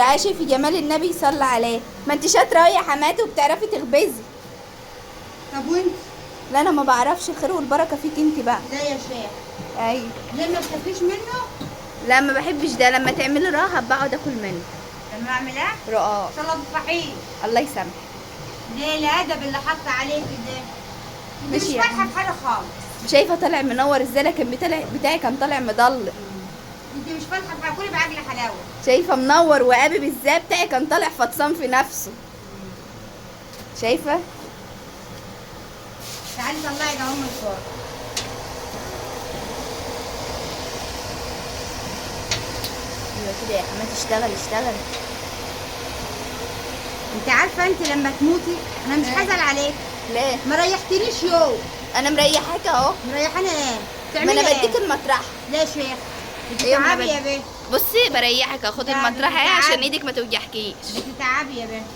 عايشه في جمال النبي صلى عليه. ما انت شاطره يا حماتي وبتعرفي تخبزي. طب وانت؟ لا انا ما بعرفش، الخير والبركه فيك انت بقى. لا يا شيخ. ايوه. ليه ما بتاكليش منه؟ لا ما بحبش ده، لما تعملي رقاق بقعد اكل منه. لما اعمل ايه؟ رقاق. سلطه طحين. الله يسامحك. ليه الادب اللي حاطه عليك ده؟ انت ماشي مش يا فاتحه في حاجه خالص. شايفه طالع منور ازاي، لكن بتاعي كان طالع مضل. انت مش فاتحه في حاجه، كلي بعجل حلاوه. شايفه منور وقابب ازاي، بتاعي كان طالع فطسان في نفسه. شايفه. تعالي طلعي ده هم الفرن. ايوه كده يا حماتي، اشتغلي اشتغلي. انت عارفه انت لما تموتي انا مش هزعل عليك. ليه؟ ما ريحتنيش يوم. انا مريحاك اهو. مريحاني ايه؟ ما تعملي انا بديك ايه؟ المطرح. ليه يا شيخ؟ ايوه ما أنا بتتعبي يا بدي. بنت. بصي بريحك، اخد لا، المطرح اهي بتتعبي. عشان ايدك ما توجعكيش. بتتعبي يا بنت.